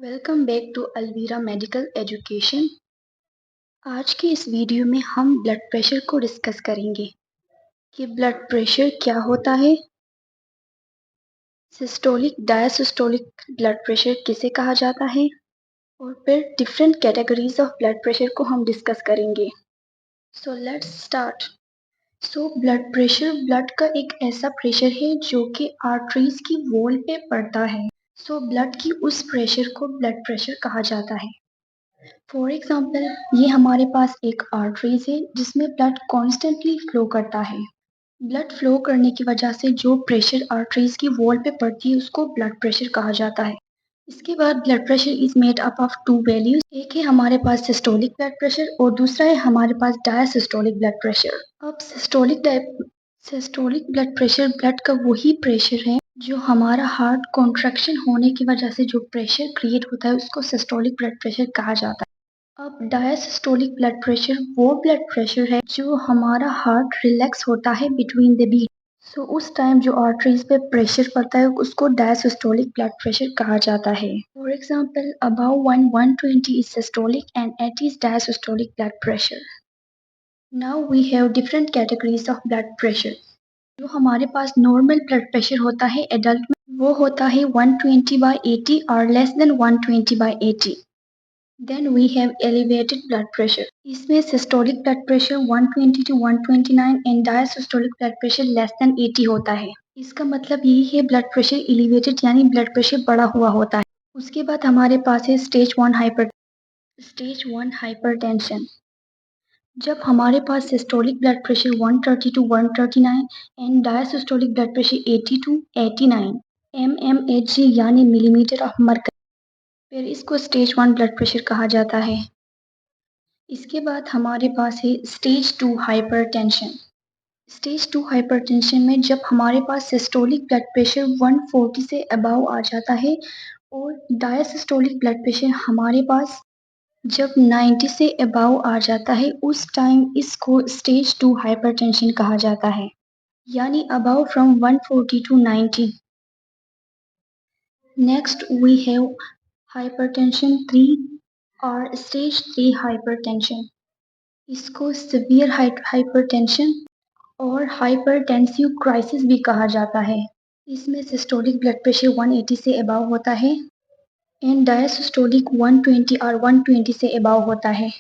Welcome back to Alveera medical education. आज के इस वीडियो में हम ब्लड प्रेशर को डिस्कस करेंगे कि ब्लड प्रेशर क्या होता है, सिस्टोलिक डायसिस्टोलिक ब्लड प्रेशर किसे कहा जाता है और फिर different categories of blood pressure को हम डिस्कस करेंगे। So let's start. Blood pressure blood का एक ऐसा प्रेशर है जो कि आर्टरीज की वॉल पे पड़ता है। ब्लड की उस प्रेशर को ब्लड प्रेशर कहा जाता है। फॉर एग्जाम्पल, ये हमारे पास एक आर्टरीज है जिसमें ब्लड कॉन्स्टेंटली फ्लो करता है। ब्लड फ्लो करने की वजह से जो प्रेशर आर्टरीज की वॉल पे पड़ती है उसको ब्लड प्रेशर कहा जाता है। इसके बाद blood pressure is made up of to values. एक है हमारे पास सिस्टोलिक ब्लड प्रेशर और दूसरा है हमारे पास डायसिस्टोलिक ब्लड प्रेशर। अब सिस्टोलिक ब्लड प्रेशर ब्लड का वही प्रेशर है जो हमारा हार्ट कॉन्ट्रैक्शन होने की वजह से जो प्रेशर क्रिएट होता है उसको सिस्टोलिक ब्लड प्रेशर कहा जाता है। अब डायसिस्टोलिक ब्लड प्रेशर वो ब्लड प्रेशर है जो हमारा हार्ट रिलैक्स होता है बिटवीन द बीट। उस टाइम जो आर्टरीज पे प्रेशर पड़ता है उसको डायसिस्टोलिक ब्लड प्रेशर कहा जाता है। For example, above 120 is systolic and 80 is diastolic blood pressure. Now we have different categories of blood pressure. जो हमारे पास नॉर्मल ब्लड प्रेशर होता है एडल्ट में, वो होता है 120/80 और less than 120/80। Then we have elevated blood pressure. इसमें systolic blood pressure 120 to 129 and diastolic blood pressure less than 80 होता है। इसका मतलब यही है ब्लड प्रेशर elevated यानी ब्लड प्रेशर बढ़ा हुआ होता है। उसके बाद हमारे पास है स्टेज वन हाइपरटेंशन। जब हमारे पास systolic blood pressure 130 to 139 and diastolic blood pressure 80 to 89 mmHg यानी मिलीमीटर ऑफ मरकरी, फिर इसको स्टेज 1 ब्लड प्रेशर कहा जाता है। इसके बाद हमारे पास है स्टेज 2 हाइपरटेंशन। स्टेज 2 हाइपरटेंशन में जब हमारे पास सिस्टोलिक ब्लड प्रेशर 140 से अबव आ जाता है और डायसिस्टोलिक ब्लड प्रेशर हमारे पास जब 90 से अबव आ जाता है, उस टाइम इसको स्टेज 2 हाइपरटेंशन कहा जाता है, यानी above from 140 to 90। Next we have hypertension 3 और स्टेज 3 हाइपरटेंशन। इसको सीवियर हाइपरटेंशन और हाइपरटेंसिव क्राइसिस भी कहा जाता है। इसमें सिस्टोलिक ब्लड प्रेशर 180 से अबव होता है एंड डायसिस्टोलिक 120 और 120 से अबव होता है।